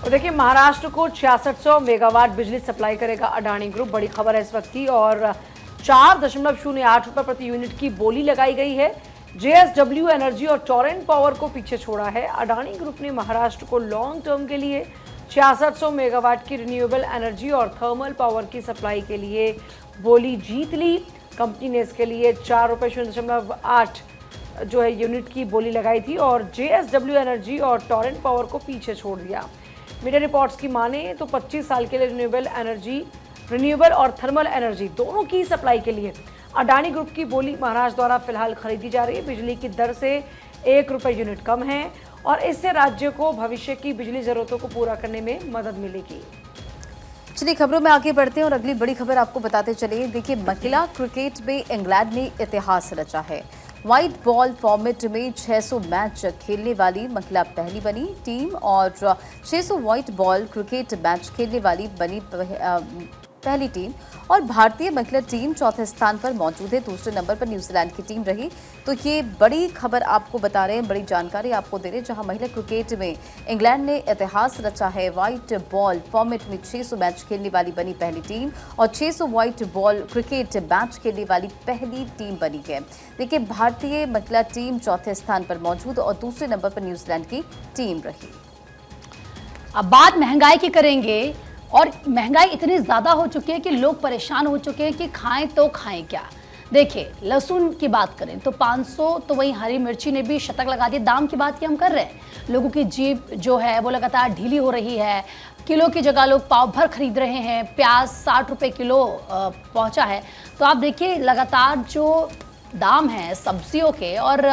तो देखिए, महाराष्ट्र को 6600 मेगावाट बिजली सप्लाई करेगा अडानी ग्रुप। बड़ी खबर है इस वक्त की। और 4.08 रुपए प्रति यूनिट की बोली लगाई गई है। जेएसडब्ल्यू एनर्जी और टोरेंट पावर को पीछे छोड़ा है। अडानी ग्रुप ने महाराष्ट्र को लॉन्ग टर्म के लिए 6600 मेगावाट की रिन्यूएबल एनर्जी और थर्मल पावर की सप्लाई के लिए बोली जीत ली। कंपनी ने इसके लिए 4.08 जो है यूनिट की बोली लगाई थी और जेएसडब्ल्यू एनर्जी और टोरेंट पावर को पीछे छोड़ दिया। मीडिया रिपोर्ट्स की माने तो 25 साल के लिए रिन्यूएबल और थर्मल एनर्जी दोनों की सप्लाई के लिए अडानी ग्रुप की बोली महाराष्ट्र द्वारा फिलहाल खरीदी जा रही है। बिजली की दर से 1 रुपये यूनिट कम है और इससे राज्य को भविष्य की बिजली जरूरतों को पूरा करने में मदद मिलेगी। चलिए खबरों में आगे बढ़ते हैं और अगली बड़ी खबर आपको बताते चलिए। देखिए, महिला क्रिकेट में इंग्लैंड ने इतिहास रचा है। व्हाइट बॉल फॉर्मेट में 600 मैच खेलने वाली महिला पहली बनी टीम और 600 व्हाइट बॉल क्रिकेट मैच खेलने वाली बनी पहली टीम। और भारतीय महिला टीम चौथे स्थान पर मौजूद है। दूसरे नंबर पर न्यूजीलैंड की टीम रही। तो ये बड़ी खबर आपको बता रहे हैं, बड़ी जानकारी आपको दे रहे हैं, जहां महिला क्रिकेट में इंग्लैंड ने इतिहास रचा है। व्हाइट बॉल फॉर्मेट में 600 मैच खेलने वाली बनी पहली टीम और 600 व्हाइट बॉल क्रिकेट मैच खेलने वाली पहली टीम बनी है। देखिए, भारतीय महिला टीम चौथे स्थान पर मौजूद और दूसरे नंबर पर न्यूजीलैंड की टीम रही। अब बात महंगाई की करेंगे और महंगाई इतनी ज़्यादा हो चुकी है कि लोग परेशान हो चुके हैं कि खाएं तो खाएं क्या। देखिए, लहसुन की बात करें तो 500, तो वहीं हरी मिर्ची ने भी शतक लगा दिया। दाम की बात की हम कर रहे हैं, लोगों की जेब जो है वो लगातार ढीली हो रही है। किलो की जगह लोग पाव भर खरीद रहे हैं। प्याज 60 रुपये किलो पहुंचा है। तो आप देखिए लगातार जो दाम है सब्जियों के, और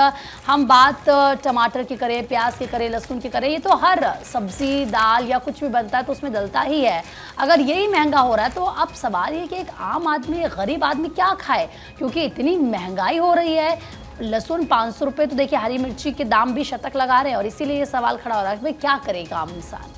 हम बात टमाटर की करें, प्याज की करें, लहसुन की करें, ये तो हर सब्जी दाल या कुछ भी बनता है तो उसमें डलता ही है। अगर यही महंगा हो रहा है तो अब सवाल ये कि एक आम आदमी, एक गरीब आदमी क्या खाए, क्योंकि इतनी महंगाई हो रही है। लहसुन 500 रुपये, तो देखिए हरी मिर्ची के दाम भी शतक लगा रहे हैं और इसीलिए ये सवाल खड़ा हो रहा है कि भाई क्या करेगा आम इंसान।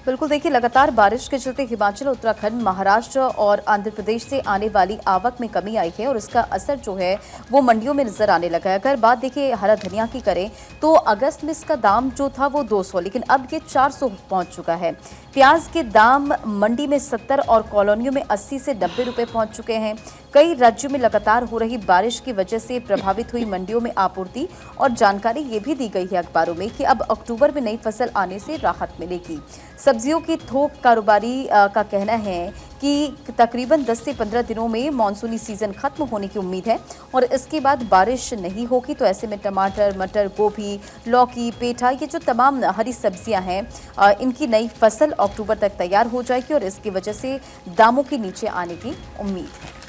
बिल्कुल, देखिए लगातार बारिश के चलते हिमाचल, उत्तराखंड, महाराष्ट्र और आंध्र प्रदेश से आने वाली आवक में कमी आई है और इसका असर जो है वो मंडियों में नजर आने लगा है। अगर बात देखिए हरा धनिया की करें तो अगस्त में इसका दाम जो था वो 200, लेकिन अब ये 400 पहुंच चुका है। प्याज के दाम मंडी में 70 और कॉलोनियों में 80 से 90 रुपए पहुंच चुके हैं। कई राज्यों में लगातार हो रही बारिश की वजह से प्रभावित हुई मंडियों में आपूर्ति और जानकारी ये भी दी गई है अखबारों में कि अब अक्टूबर में नई फसल आने से राहत मिलेगी। सब्जियों की थोक कारोबारी का कहना है कि तकरीबन 10 से 15 दिनों में मानसूनी सीजन खत्म होने की उम्मीद है और इसके बाद बारिश नहीं होगी। तो ऐसे में टमाटर, मटर, गोभी, लौकी, पेठा, ये जो तमाम हरी सब्जियां हैं, इनकी नई फसल अक्टूबर तक तैयार हो जाएगी और इसकी वजह से दामों के नीचे आने की उम्मीद है।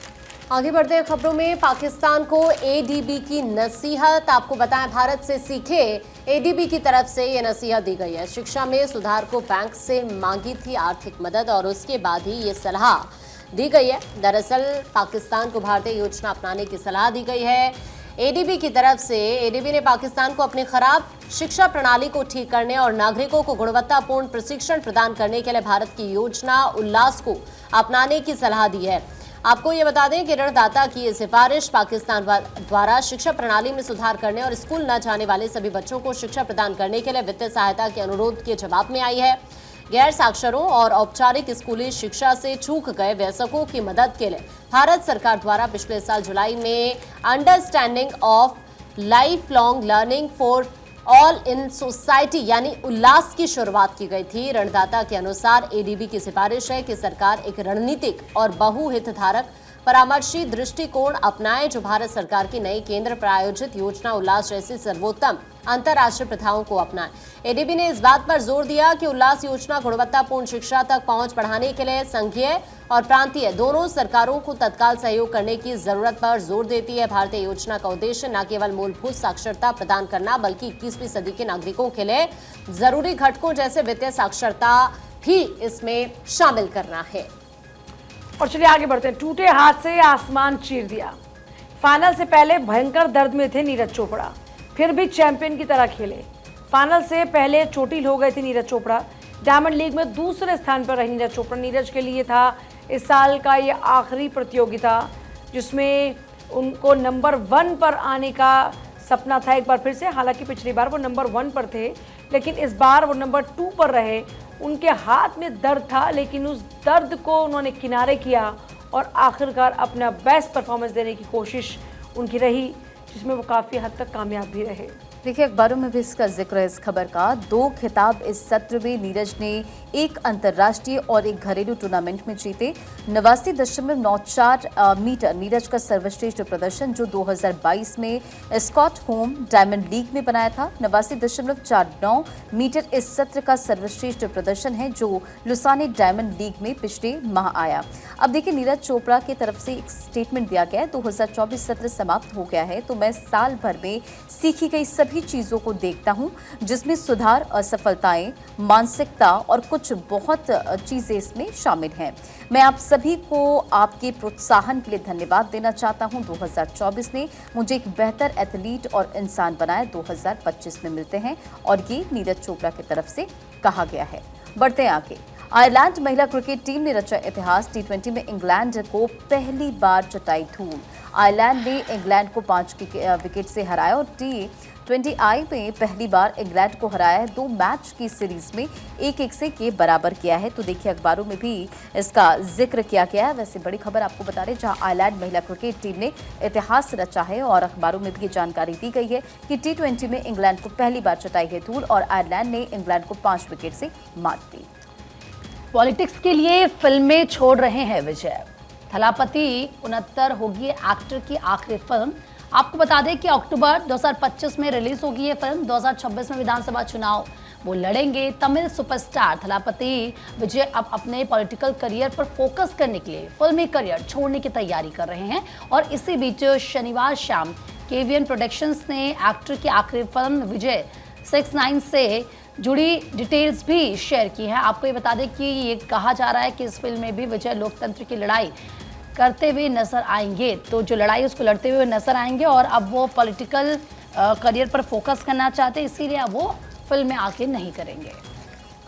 आगे बढ़ते हैं खबरों में। पाकिस्तान को एडीबी की नसीहत, आपको बताएं भारत से सीखे। एडीबी की तरफ से ये नसीहत दी गई है। शिक्षा में सुधार को बैंक से मांगी थी आर्थिक मदद और उसके बाद ही ये सलाह दी गई है। दरअसल पाकिस्तान को भारतीय योजना अपनाने की सलाह दी गई है। एडीबी की तरफ से एडीबी ने पाकिस्तान को अपनी खराब शिक्षा प्रणाली को ठीक करने और नागरिकों को गुणवत्तापूर्ण प्रशिक्षण प्रदान करने के लिए भारत की योजना उल्लास को अपनाने की सलाह दी है। आपको ये बता दें कि ऋणदाता की ये सिफारिश पाकिस्तान द्वारा शिक्षा प्रणाली में सुधार करने और स्कूल न जाने वाले सभी बच्चों को शिक्षा प्रदान करने के लिए वित्तीय सहायता के अनुरोध के जवाब में आई है। गैर साक्षरों और औपचारिक स्कूली शिक्षा से चूक गए वयस्कों की मदद के लिए भारत सरकार द्वारा पिछले साल जुलाई में understanding of life long learning for all in society यानी उल्लास की शुरुआत की गई थी। ऋणदाता के अनुसार एडीबी की सिफारिश है कि सरकार एक रणनीतिक और बहुहितधारक परामर्शी दृष्टिकोण अपनाएं जो भारत सरकार की नई केंद्र प्रायोजित योजना उल्लास जैसी सर्वोत्तम अंतर्राष्ट्रीय प्रथाओं को अपनाएं। एडीबी ने इस बात पर जोर दिया कि उल्लास योजना गुणवत्तापूर्ण शिक्षा तक पहुंच बढ़ाने के लिए संघीय और प्रांतीय दोनों सरकारों को तत्काल सहयोग करने की जरूरत पर जोर देती है। भारतीय योजना का उद्देश्य न केवल मूलभूत साक्षरता प्रदान करना बल्कि 21वीं सदी के नागरिकों के लिए जरूरी घटकों जैसे वित्तीय साक्षरता भी इसमें शामिल करना है। और चलिए आगे बढ़ते हैं। टूटे हाथ से आसमान चीर दिया। फाइनल से पहले भयंकर दर्द में थे नीरज चोपड़ा, फिर भी चैंपियन की तरह खेले। फाइनल से पहले चोटिल हो गए थे नीरज चोपड़ा। डायमंड लीग में दूसरे स्थान पर रही नीरज चोपड़ा। नीरज के लिए था इस साल का ये आखिरी प्रतियोगिता जिसमें उनको नंबर 1 पर आने का सपना था एक बार फिर से। हालांकि पिछली बार वो नंबर 1 पर थे, लेकिन इस बार वो नंबर 2 पर रहे उनके हाथ में दर्द था, लेकिन उस दर्द को उन्होंने किनारे किया और आखिरकार अपना बेस्ट परफॉर्मेंस देने की कोशिश उनकी रही, जिसमें वो काफ़ी हद तक कामयाब भी रहे। देखिए, अखबारों में भी इसका जिक्र है इस खबर का। 2 खिताब इस सत्र में नीरज ने एक अंतर्राष्ट्रीय और एक घरेलू टूर्नामेंट में जीते। 89.94 मीटर नीरज का सर्वश्रेष्ठ प्रदर्शन जो 2022 में स्कॉट होम डायमंड लीग में बनाया था। 89.49 मीटर इस सत्र का सर्वश्रेष्ठ प्रदर्शन है जो लुसाने डायमंड लीग में पिछले माह आया। अब देखिए, नीरज चोपड़ा की तरफ से एक स्टेटमेंट दिया गया है। 2024 सत्र समाप्त हो गया है तो मैं साल भर में सीखी गई सभी चीजों को देखता हूं, जिसमें सुधार, असफलताएं, मानसिकता और कुछ बहुत चीजें इसमें शामिल हैं। मैं आप सभी को आपके प्रोत्साहन के लिए धन्यवाद देना चाहता हूं। 2024 ने मुझे एक बेहतर एथलीट और इंसान बनाया। 2025 में मिलते हैं, और ये नीरज चोपड़ा की तरफ से कहा गया है। बढ़ते हैं आगे। आयरलैंड महिला क्रिकेट टीम ने रचा इतिहास। T20 में इंग्लैंड को पहली बार चटाई धूल। आयरलैंड ने इंग्लैंड को 5 विकेट से हराया और T20I में पहली बार इंग्लैंड को हराया है। 2 मैच की सीरीज में 1-1 से के बराबर किया है। तो देखिए, अखबारों में भी इसका जिक्र किया गया है। वैसे बड़ी खबर आपको बता रहे, जहां आयरलैंड महिला क्रिकेट टीम ने इतिहास रचा है और अखबारों में भी ये जानकारी दी गई है कि T20 में इंग्लैंड को पहली बार चटाई है धूल और आयरलैंड ने इंग्लैंड को 5 विकेट से मात दी। पॉलिटिक्स के लिए फिल्में छोड़ रहे हैं विजय। थलापति 69 होगी एक्टर की आखिरी फिल्म। आपको बता दें कि अक्टूबर 2025 में रिलीज होगी ये फिल्म। 2026 में विधानसभा चुनाव वो लड़ेंगे। तमिल सुपरस्टार थलापति विजय अब अपने पॉलिटिकल करियर पर फोकस करने के लिए फिल्मी करियर छोड़ने की तैयारी कर रहे हैं। और इसी बीच शनिवार शाम KVN प्रोडक्शंस ने एक्टर की आखिरी फिल्म विजय 69 से जुड़ी डिटेल्स भी शेयर की हैं। आपको ये बता दें कि ये कहा जा रहा है कि इस फिल्म में भी विजय लोकतंत्र की लड़ाई करते हुए नजर आएंगे। तो जो लड़ाई उसको लड़ते हुए नजर आएंगे और अब वो पॉलिटिकल करियर पर फोकस करना चाहते हैं, इसीलिए अब वो फिल्म में आगे नहीं करेंगे।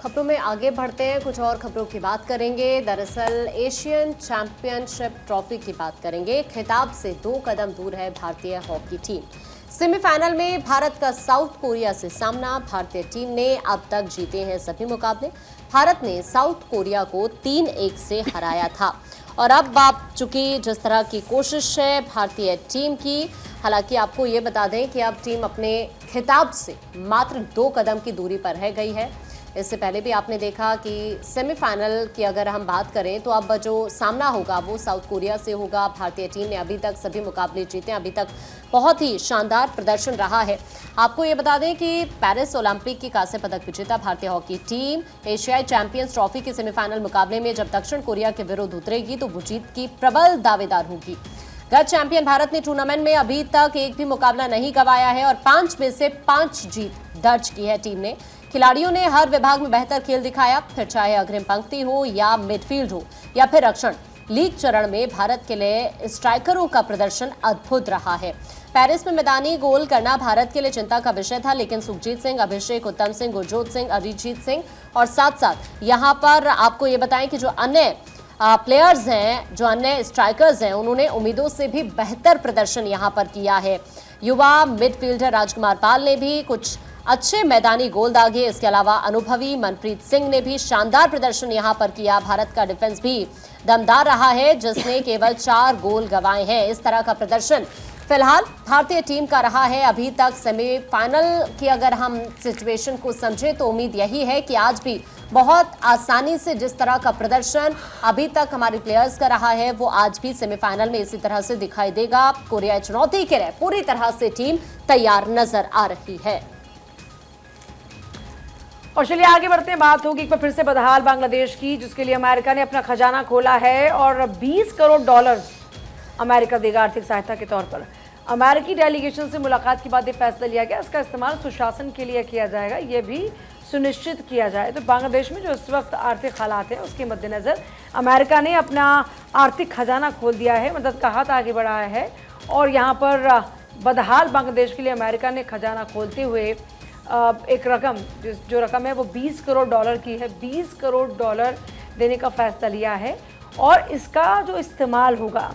खबरों में आगे बढ़ते हैं, कुछ और खबरों की बात करेंगे। दरअसल एशियन चैंपियनशिप ट्रॉफी की बात करेंगे। खिताब से 2 कदम दूर है भारतीय हॉकी टीम। सेमीफाइनल में भारत का साउथ कोरिया से सामना। भारतीय टीम ने अब तक जीते हैं सभी मुकाबले। भारत ने साउथ कोरिया को 3-1 से हराया था और अब आप चूंकि जिस तरह की कोशिश है भारतीय टीम की, हालांकि आपको ये बता दें कि अब टीम अपने खिताब से मात्र 2 कदम की दूरी पर रह गई है। इससे पहले भी आपने देखा कि सेमीफाइनल की अगर हम बात करें तो अब जो सामना होगा वो साउथ कोरिया से होगा। भारतीय टीम ने अभी तक सभी मुकाबले जीते, अभी तक बहुत ही शानदार प्रदर्शन रहा है। आपको ये बता दें कि पेरिस ओलंपिक की कांस्य पदक विजेता भारतीय हॉकी टीम एशियाई चैंपियंस ट्रॉफी के सेमीफाइनल मुकाबले में जब दक्षिण कोरिया के विरुद्ध उतरेगी तो वो जीत की प्रबल दावेदार होगी। गत चैंपियन भारत ने टूर्नामेंट में अभी तक एक भी मुकाबला नहीं गंवाया है और 5 में से 5 जीत दर्ज की है टीम ने। खिलाड़ियों ने हर विभाग में बेहतर खेल दिखाया, फिर चाहे अग्रिम पंक्ति हो या मिडफील्ड हो या फिर रक्षण। लीग चरण में भारत के लिए स्ट्राइकरों का प्रदर्शन अद्भुत रहा है। पेरिस में मैदानी गोल करना भारत के लिए चिंता का विषय था, लेकिन सुखजीत सिंह, अभिषेक, उत्तम सिंह, गुरजोत सिंह, अरिजीत सिंह और साथ साथ यहाँ पर आपको ये बताएं कि जो अन्य प्लेयर्स हैं, जो अन्य स्ट्राइकर्स हैं, उन्होंने उम्मीदों से भी बेहतर प्रदर्शन यहाँ पर किया है। युवा मिडफील्डर राजकुमार पाल ने भी कुछ अच्छे मैदानी गोल दागे। इसके अलावा अनुभवी मनप्रीत सिंह ने भी शानदार प्रदर्शन यहां पर किया। भारत का डिफेंस भी दमदार रहा है, जिसने केवल 4 गोल गंवाए हैं। इस तरह का प्रदर्शन फिलहाल भारतीय टीम का रहा है अभी तक। सेमीफाइनल की अगर हम सिचुएशन को समझें तो उम्मीद यही है कि आज भी बहुत आसानी से जिस तरह का प्रदर्शन अभी तक हमारे प्लेयर्स का रहा है वो आज भी सेमीफाइनल में इसी तरह से दिखाई देगा। कोरियाई चुनौती के लिए पूरी तरह से टीम तैयार नजर आ रही है। और चलिए आगे बढ़ते हैं। बात होगी एक बार फिर से बदहाल बांग्लादेश की, जिसके लिए अमेरिका ने अपना खजाना खोला है और $20 करोड़ अमेरिका देगा आर्थिक सहायता के तौर पर। अमेरिकी डेलीगेशन से मुलाकात के बाद ये फैसला लिया गया, इसका इस्तेमाल सुशासन के लिए किया जाएगा, ये भी सुनिश्चित किया जाए। तो बांग्लादेश में जो इस वक्त आर्थिक हालात हैं उसके मद्देनज़र अमेरिका ने अपना आर्थिक खजाना खोल दिया है, मदद का हाथ आगे बढ़ाया है। और यहाँ पर बदहाल बांग्लादेश के लिए अमेरिका ने खजाना खोलते हुए एक रकम, जो रकम है वो $20 करोड़ की है, $20 करोड़ देने का फैसला लिया है। और इसका जो इस्तेमाल होगा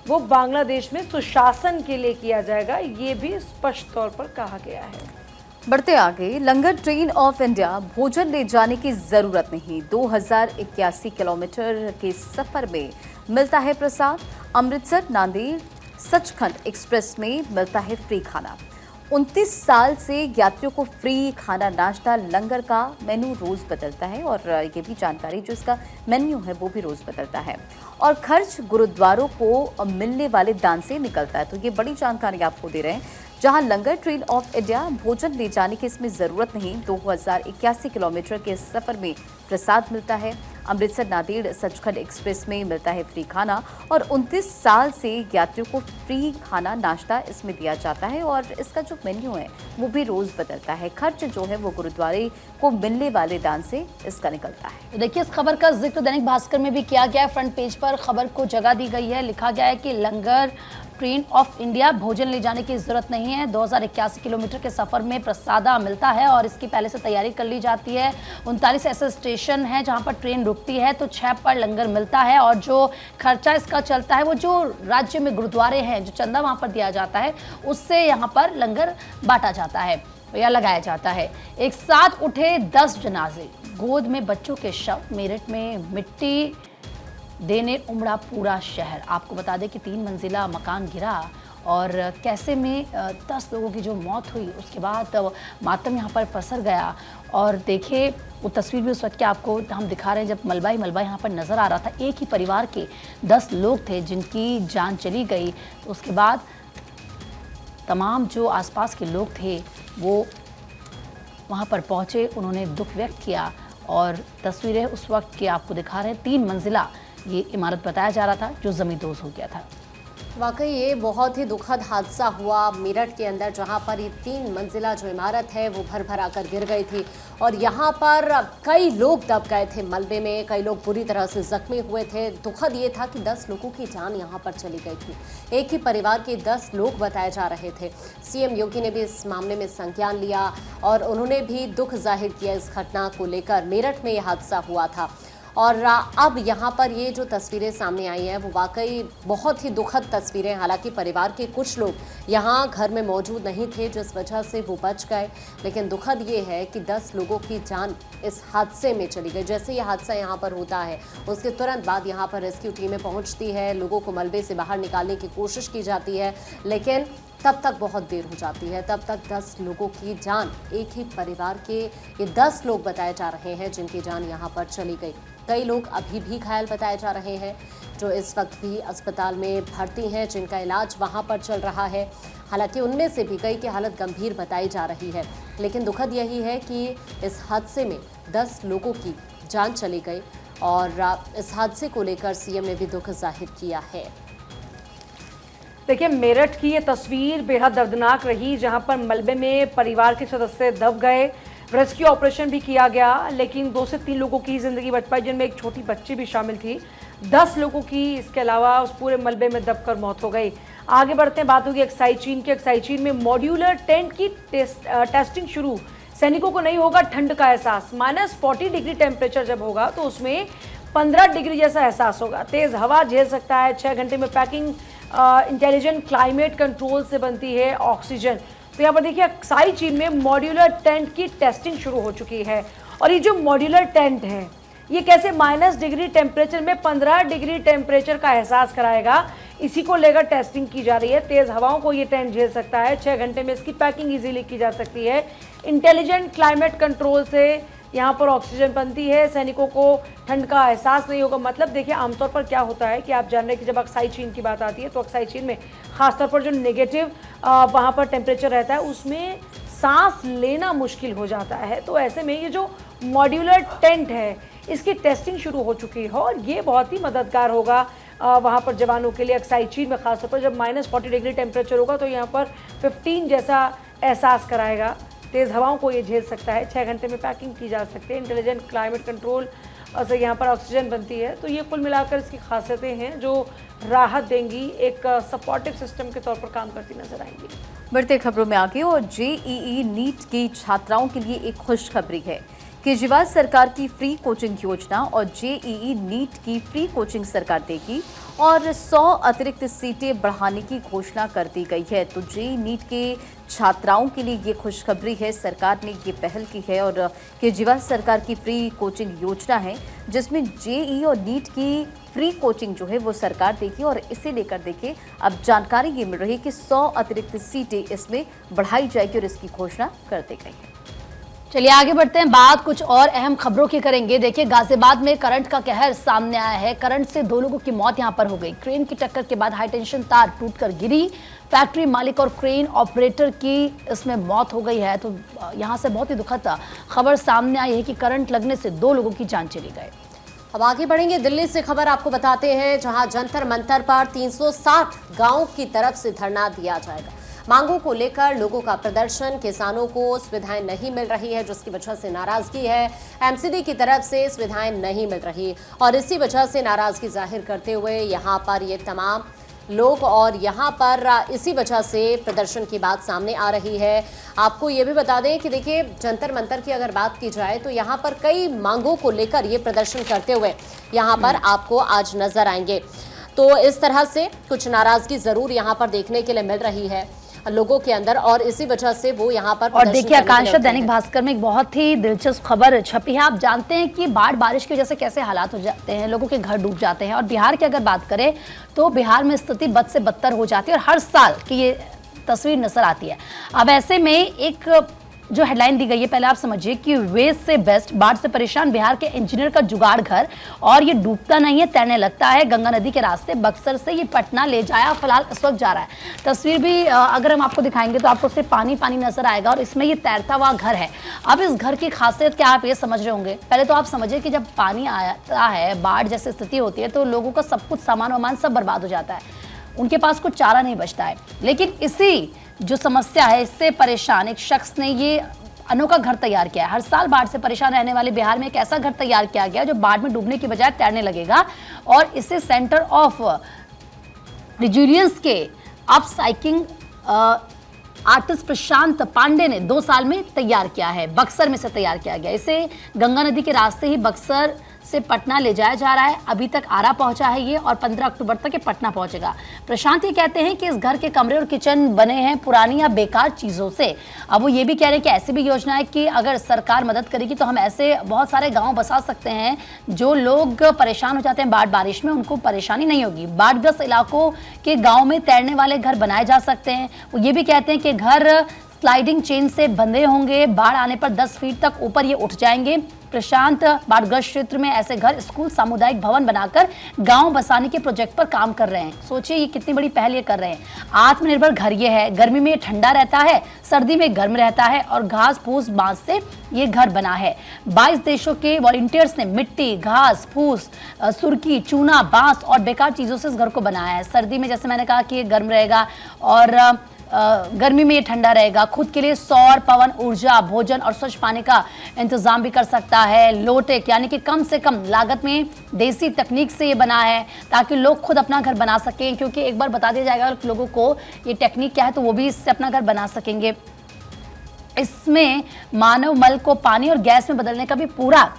वो बांग्लादेश में सुशासन के लिए किया जाएगा, ये भी स्पष्ट तौर पर कहा गया है। बढ़ते आगे, लंगर ट्रेन ऑफ इंडिया भोजन ले जाने की जरूरत नहीं। 2081 किलोमीटर के सफर में मिलता है प्रसाद। अमृतसर नांदेड़ सचखंड एक्सप्रेस में मिलता है फ्री खाना। 29 साल से यात्रियों को फ्री खाना नाश्ता लंगर का मेन्यू रोज बदलता है और ये भी जानकारी जो इसका मेन्यू है वो भी रोज बदलता है और खर्च गुरुद्वारों को मिलने वाले दान से निकलता है। तो ये बड़ी जानकारी आपको दे रहे हैं। जहां लंगर ट्रेन ऑफ इंडिया भोजन ले जाने की इसमें जरूरत नहीं। 2081 किलोमीटर के सफर में प्रसाद मिलता है। अमृतसर नांदेड़ सचखंड एक्सप्रेस में मिलता है फ्री खाना और 29 साल से यात्रियों को फ्री खाना नाश्ता इसमें दिया जाता है और इसका जो मेन्यू है वो भी रोज बदलता है। खर्च जो है वो गुरुद्वारे को मिलने वाले दान से इसका निकलता है। तो देखिए, इस खबर का जिक्र दैनिक भास्कर में भी किया गया है। फ्रंट पेज पर खबर को जगह दी गई है। लिखा गया है कि लंगर ट्रेन ऑफ इंडिया भोजन ले जाने की जरूरत नहीं है। 2081 किलोमीटर के सफर में प्रसादा मिलता है और इसकी पहले से तैयारी कर ली जाती है। 39 ऐसे स्टेशन है जहां पर ट्रेन रुकती है, तो 6 पर लंगर मिलता है और जो खर्चा इसका चलता है वो जो राज्य में गुरुद्वारे हैं, जो चंदा वहां पर दिया जाता है, उससे यहाँ पर लंगर बांटा जाता है या लगाया जाता है। एक साथ उठे 10 जनाजे, गोद में बच्चों के शव, मेरठ में मिट्टी देने उमड़ा पूरा शहर। आपको बता दें कि 3 मंजिला मकान गिरा और कैसे में 10 लोगों की जो मौत हुई, उसके बाद मातम यहाँ पर पसर गया। और देखिए, वो तस्वीर भी उस वक्त के आपको हम दिखा रहे हैं जब मलबा ही मलबा यहाँ पर नज़र आ रहा था। एक ही परिवार के 10 लोग थे जिनकी जान चली गई। तो उसके बाद तमाम जो आसपास के लोग थे वो वहाँ पर पहुँचे, उन्होंने दुख व्यक्त किया और तस्वीरें उस वक्त के आपको दिखा रहे हैं। 3 मंजिला ये इमारत बताया जा रहा था जो ज़मींदोज़ हो गया था। वाकई ये बहुत ही दुखद हादसा हुआ मेरठ के अंदर, जहां पर ये 3 मंजिला जो इमारत है वो भर भरा कर गिर गई थी और यहां पर कई लोग दब गए थे मलबे में, कई लोग बुरी तरह से जख्मी हुए थे। दुखद ये था कि 10 लोगों की जान यहां पर चली गई थी। एक ही परिवार के 10 लोग बताए जा रहे थे। सीएम योगी ने भी इस मामले में संज्ञान लिया और उन्होंने भी दुख जाहिर किया इस घटना को लेकर। मेरठ में यह हादसा हुआ था और अब यहाँ पर ये जो तस्वीरें सामने आई हैं वो वाकई बहुत ही दुखद तस्वीरें। हालांकि परिवार के कुछ लोग यहाँ घर में मौजूद नहीं थे जिस वजह से वो बच गए, लेकिन दुखद ये है कि 10 लोगों की जान इस हादसे में चली गई। जैसे ये हादसा यहाँ पर होता है उसके तुरंत बाद यहाँ पर रेस्क्यू टीमें पहुँचती है, लोगों को मलबे से बाहर निकालने की कोशिश की जाती है, लेकिन तब तक बहुत देर हो जाती है। तब तक 10 लोगों की जान, एक ही परिवार के ये 10 लोग बताए जा रहे हैं जिनकी जान यहाँ पर चली गई। कई लोग अभी भी घायल बताए जा रहे हैं जो इस वक्त भी अस्पताल में भर्ती हैं, जिनका इलाज वहाँ पर चल रहा है। हालांकि उनमें से भी कई की हालत गंभीर बताई जा रही है, लेकिन दुखद यही है कि इस हादसे में 10 लोगों की जान चली गई और इस हादसे को लेकर सीएम ने भी दुख जाहिर किया है। देखिए, मेरठ की ये तस्वीर बेहद दर्दनाक रही जहां पर मलबे में परिवार के सदस्य दब गए। रेस्क्यू ऑपरेशन भी किया गया, लेकिन 2 से 3 लोगों की जिंदगी बच पाई, जिनमें एक छोटी बच्ची भी शामिल थी। 10 लोगों की इसके अलावा उस पूरे मलबे में दबकर मौत हो गई। आगे बढ़ते हैं, बात होगी एक्साइज चीन की। एक्साइज चीन में मॉड्यूलर टेंट की टेस्टिंग शुरू। सैनिकों को नहीं होगा ठंड का एहसास। -40 डिग्री टेम्परेचर जब होगा तो उसमें 15 डिग्री जैसा एहसास होगा। तेज हवा झेल सकता है। 6 घंटे में पैकिंग इंटेलिजेंट क्लाइमेट कंट्रोल से बनती है ऑक्सीजन। तो यहाँ पर देखिए, एक्साइज चीन में मॉड्यूलर टेंट की टेस्टिंग शुरू हो चुकी है और ये जो मॉड्यूलर टेंट है ये कैसे -, डिग्री टेम्परेचर में 15 डिग्री टेम्परेचर का एहसास कराएगा, इसी को लेकर टेस्टिंग की जा रही है। तेज हवाओं को ये टेंट झेल सकता है। 6 घंटे में इसकी पैकिंग इजीली की जा सकती है। इंटेलिजेंट क्लाइमेट कंट्रोल से यहाँ पर ऑक्सीजन बनती है। सैनिकों को ठंड का एहसास नहीं होगा। मतलब देखिए, आमतौर पर क्या होता है कि आप जान रहे हैं कि जब एक्साइज चीन की बात आती है तो एक्साइज चीन में खासतौर पर जो नेगेटिव वहाँ पर टेम्परेचर रहता है उसमें सांस लेना मुश्किल हो जाता है। तो ऐसे में ये जो मॉड्यूलर टेंट है इसकी टेस्टिंग शुरू हो चुकी है और ये बहुत ही मददगार होगा वहाँ पर जवानों के लिए। एक्साइज चीन में खासतौर पर जब -40 डिग्री टेम्परेचर होगा तो यहाँ पर 15 जैसा एहसास कराएगा। तेज़ हवाओं को ये झेल सकता है। 6 घंटे में पैकिंग की जा सकती है। इंटेलिजेंट क्लाइमेट कंट्रोल से यहाँ पर ऑक्सीजन बनती है। तो ये कुल मिलाकर इसकी खासियतें हैं जो राहत देंगी, एक सपोर्टिव सिस्टम के तौर पर काम करती नजर आएंगी। बढ़ते खबरों में आगे, और जेईई नीट की छात्राओं के लिए एक खुशखबरी है। केजरीवाल सरकार की फ्री कोचिंग योजना और जेईई नीट की फ्री कोचिंग सरकार देगी और 100 अतिरिक्त सीटें बढ़ाने की घोषणा कर दी गई है। तो जेईई नीट के छात्राओं के लिए ये खुशखबरी है, सरकार ने ये पहल की है और केजरीवाल सरकार की फ्री कोचिंग योजना है जिसमें जेईई और नीट की फ्री कोचिंग जो है वो सरकार देगी और इसे लेकर देखिए अब जानकारी ये मिल रही है कि 100 अतिरिक्त सीटें इसमें बढ़ाई जाएगी और इसकी घोषणा कर दी गई है। चलिए आगे बढ़ते हैं, बात कुछ और अहम खबरों की करेंगे। देखिए गाजियाबाद में करंट का कहर सामने आया है। करंट से 2 लोगों की मौत यहां पर हो गई। क्रेन की टक्कर के बाद हाई टेंशन तार टूटकर गिरी। फैक्ट्री मालिक और क्रेन ऑपरेटर की इसमें मौत हो गई है। तो यहां से बहुत ही दुखद खबर सामने आई है कि करंट लगने से 2 लोगों की जान चली गई। अब आगे बढ़ेंगे, दिल्ली से खबर आपको बताते हैं, जहां जंतर मंतर पर 360 गांव की तरफ से धरना दिया जाएगा। मांगों को लेकर लोगों का प्रदर्शन, किसानों को सुविधाएं नहीं मिल रही है जिसकी वजह से नाराजगी है। एमसीडी की तरफ से सुविधाएं नहीं मिल रही और इसी वजह से नाराजगी जाहिर करते हुए यहां पर ये तमाम लोग और यहां पर इसी वजह से प्रदर्शन की बात सामने आ रही है। आपको ये भी बता दें कि देखिए जंतर मंतर की अगर बात की जाए तो यहां पर कई मांगों को लेकर ये प्रदर्शन करते हुए यहां पर आपको आज नजर आएंगे। तो इस तरह से कुछ नाराजगी जरूर यहां पर देखने के लिए मिल रही है लोगों के अंदर और इसी वजह से वो यहाँ पर और देखिए आकांक्षा, दैनिक भास्कर में एक बहुत ही दिलचस्प खबर छपी है। आप जानते हैं कि बाढ़ बारिश की वजह से कैसे हालात हो जाते हैं, लोगों के घर डूब जाते हैं। और बिहार की अगर बात करें तो बिहार में स्थिति बद से बदतर हो जाती है और हर साल की ये तस्वीर नजर आती है। अब ऐसे में एक जो हेडलाइन दी गई है, पहले आप समझिए कि वेस्ट से बेस्ट, बाढ़ से परेशान बिहार के इंजीनियर का जुगाड़ घर, और ये डूबता नहीं है, तैरने लगता है। गंगा नदी के रास्ते बक्सर से ये पटना ले जाया, फिलहाल इस वक्त जा रहा है। तस्वीर भी अगर हम आपको दिखाएंगे तो आपको सिर्फ पानी पानी नजर आएगा और इसमें ये तैरता हुआ घर है। अब इस घर की खासियत क्या आप ये समझ रहे होंगे। पहले तो आप समझिए कि जब पानी आता है, बाढ़ जैसी स्थिति होती है तो लोगों का सब कुछ सामान वामान सब बर्बाद हो जाता है, उनके पास कुछ चारा नहीं बचता है। लेकिन इसी जो समस्या है इससे परेशान एक शख्स ने ये अनोखा घर तैयार किया है। हर साल बाढ़ से परेशान रहने वाले बिहार में एक ऐसा घर तैयार किया गया जो बाढ़ में डूबने की बजाय तैरने लगेगा और इसे सेंटर ऑफ रिजिलियंस के अपसाइकिंग आर्टिस्ट प्रशांत पांडे ने 2 साल में तैयार किया है। बक्सर में से तैयार किया गया। इसे गंगा नदी के रास्ते ही बक्सर से पटना ले जाया जा रहा है। अभी तक आरा पहुंचा है ये और 15 अक्टूबर तक ये पटना पहुंचेगा। प्रशांत ये कहते हैं कि इस घर के कमरे और किचन बने हैं पुरानी या बेकार चीजों से। अब वो ये भी कह रहे हैं कि ऐसी भी योजना है कि अगर सरकार मदद करेगी तो हम ऐसे बहुत सारे गांव बसा सकते हैं जो लोग परेशान हो जाते हैं बाढ़ बारिश में, उनको परेशानी नहीं होगी। बाढ़ग्रस्त इलाकों के गाँव में तैरने वाले घर बनाए जा सकते हैं। वो ये भी कहते हैं कि घर स्लाइडिंग चेन से बंधे होंगे, बाढ़ आने पर 10 फीट तक ऊपर ये उठ जाएंगे। प्रशांत बाढ़ग्रस्त क्षेत्र में ऐसे घर, स्कूल, सामुदायिक भवन बनाकर गांव बसाने के प्रोजेक्ट पर काम कर रहे हैं। सोचिए ये कितनी बड़ी पहल ये कर रहे हैं। आत्मनिर्भर घर ये है, गर्मी में ठंडा रहता है, सर्दी में गर्म रहता है और घास फूस बांस से ये घर बना है। 22 देशों के वॉलंटियर्स ने मिट्टी, घास फूस, सुर्की, चूना, बांस और बेकार चीजों से इस घर को बनाया है। सर्दी में जैसे मैंने कहा कि ये गर्म रहेगा और गर्मी में ये ठंडा रहेगा। खुद के लिए सौर, पवन ऊर्जा, भोजन और स्वच्छ पानी का इंतजाम भी कर सकता है। लोटेक यानी कि कम से कम लागत में देसी तकनीक से ये बना है ताकि लोग खुद अपना घर बना सकें, क्योंकि एक बार बता दिया जाएगा लोगों को ये टेक्निक क्या है तो वो भी इससे अपना घर बना सकेंगे। इसमें मानव मल को पानी और गैस में बदलने का भी पूरा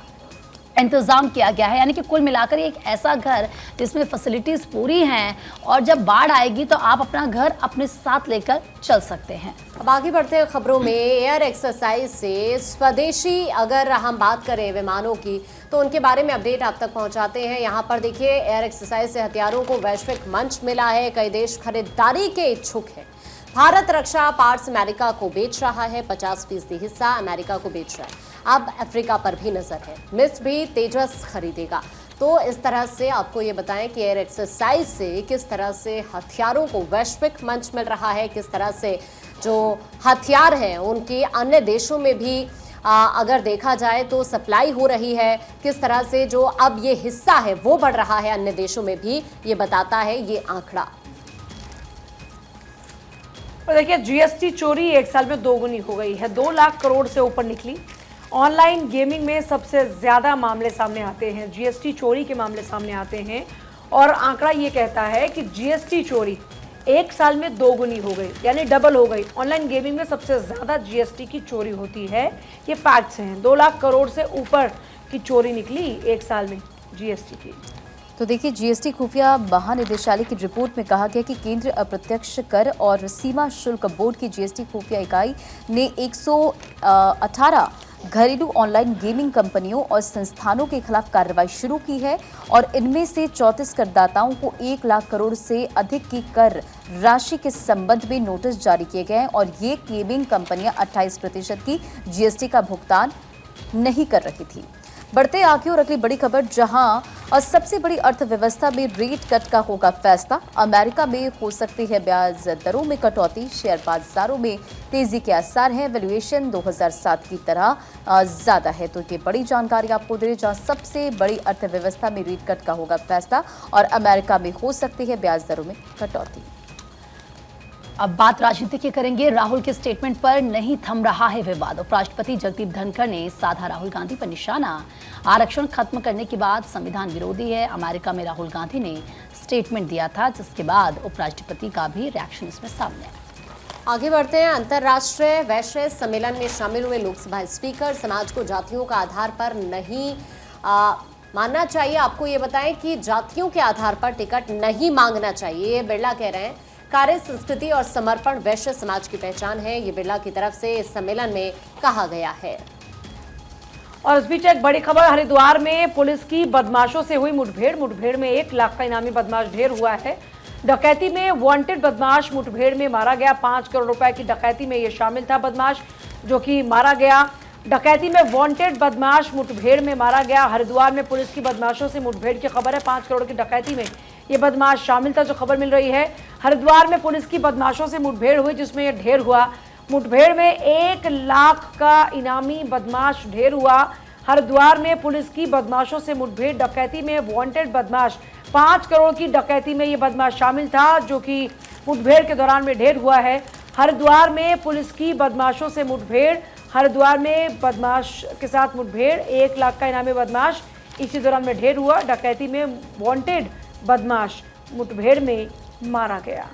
इंतजाम किया गया है। यानी कि कुल मिलाकर एक ऐसा घर जिसमें फैसिलिटीज पूरी हैं और जब बाढ़ आएगी तो आप अपना घर अपने साथ लेकर चल सकते हैं। अब आगे बढ़ते हैं खबरों में। एयर एक्सरसाइज से स्वदेशी अगर हम बात करें विमानों की तो उनके बारे में अपडेट आप तक पहुंचाते हैं। यहाँ पर देखिए एयर एक्सरसाइज से हथियारों को वैश्विक मंच मिला है, कई देश खरीदारी के इच्छुक है। भारत रक्षा पार्ट्स अमेरिका को बेच रहा है, 50% हिस्सा अमेरिका को बेच रहा है। अब अफ्रीका पर भी नजर है, मिस्र भी तेजस खरीदेगा। तो इस तरह से आपको ये बताएं कि एयर एक्सरसाइज से किस तरह से हथियारों को वैश्विक मंच मिल रहा है, किस तरह से जो हथियार हैं उनके अन्य देशों में भी अगर देखा जाए तो सप्लाई हो रही है, किस तरह से जो अब ये हिस्सा है वो बढ़ रहा है अन्य देशों में भी, ये बताता है ये आंकड़ा। और देखिए जीएसटी चोरी 1 साल में 2 गुनी हो गई है, 2 लाख करोड़ से ऊपर निकली। ऑनलाइन गेमिंग में सबसे ज्यादा मामले सामने आते हैं, जीएसटी चोरी के मामले सामने आते हैं और आंकड़ा ये कहता है कि जीएसटी चोरी एक साल में 2 गुनी हो गई, यानी डबल हो गई। ऑनलाइन गेमिंग में सबसे ज्यादा जीएसटी की चोरी होती है, ये फैक्ट्स हैं। 2 लाख करोड़ से ऊपर की चोरी निकली एक साल में जीएसटी की। तो देखिए, जीएसटी खुफिया महानिदेशालय की रिपोर्ट में कहा गया कि केंद्रीय अप्रत्यक्ष कर और सीमा शुल्क बोर्ड की जीएसटी खुफिया इकाई ने 118 घरेलू ऑनलाइन गेमिंग कंपनियों और संस्थानों के खिलाफ कार्रवाई शुरू की है और इनमें से 34 करदाताओं को 1 लाख करोड़ से अधिक की कर राशि के संबंध में नोटिस जारी किए गए हैं और ये गेमिंग कंपनियां 28% की जीएसटी का भुगतान नहीं कर रही थी। बढ़ते आगे और अगली बड़ी खबर, जहां सबसे बड़ी अर्थव्यवस्था में रेट कट का होगा फैसला। अमेरिका में हो सकती है ब्याज दरों में कटौती, शेयर बाजारों में तेजी के आसार हैं, वैल्यूएशन 2007 की तरह ज्यादा है। तो ये बड़ी जानकारी आपको दे रहे, जहां सबसे बड़ी अर्थव्यवस्था में रेट कट का होगा फैसला और अमेरिका में हो सकती है ब्याज दरों में कटौती। अब बात राजनीति की करेंगे। राहुल के स्टेटमेंट पर नहीं थम रहा है विवाद। उपराष्ट्रपति जगदीप धनखड़ ने साधा राहुल गांधी पर निशाना। आरक्षण खत्म करने की बात संविधान विरोधी है। अमेरिका में राहुल गांधी ने स्टेटमेंट दिया था, जिसके बाद उपराष्ट्रपति का भी रिएक्शन इसमें सामने आया। आगे बढ़ते हैं। अंतर्राष्ट्रीय वैश्य सम्मेलन में शामिल हुए लोकसभा स्पीकर समाज को जातियों का आधार पर नहीं मानना चाहिए। आपको ये बताएं कि जातियों के आधार पर टिकट नहीं मांगना चाहिए, ये बिरला कह रहे हैं। कार्य, संस्कृति और समर्पण वैश्य समाज की पहचान है, ये बिरला की तरफ से इस सम्मेलन में कहा गया है। और इस बीच एक बड़ी खबर, हरिद्वार में पुलिस की बदमाशों से हुई मुठभेड़ में 1 लाख का इनामी बदमाश ढेर हुआ है। डकैती में वांटेड बदमाश मुठभेड़ में मारा गया। 5 करोड़ रुपए की डकैती में ये शामिल था बदमाश जो कि मारा गया। डकैती में वांटेड बदमाश मुठभेड़ में मारा गया। हरिद्वार में पुलिस की बदमाशों से मुठभेड़ की खबर है। 5 करोड़ की डकैती में ये बदमाश शामिल था, जो खबर मिल रही है। हरिद्वार में पुलिस की बदमाशों से मुठभेड़ हुई, जिसमें यह ढेर हुआ। मुठभेड़ में 1 लाख का इनामी बदमाश ढेर हुआ। हरिद्वार में पुलिस की बदमाशों से मुठभेड़, डकैती में वांटेड बदमाश। 5 करोड़ की डकैती में ये बदमाश शामिल था, जो कि मुठभेड़ के दौरान में ढेर हुआ है। हरिद्वार में पुलिस की बदमाशों से मुठभेड़, हरिद्वार में बदमाश के साथ मुठभेड़, 1 लाख का इनामी बदमाश इसी दौरान में ढेर हुआ। डकैती में वांटेड बदमाश मुठभेड़ में मारा गया।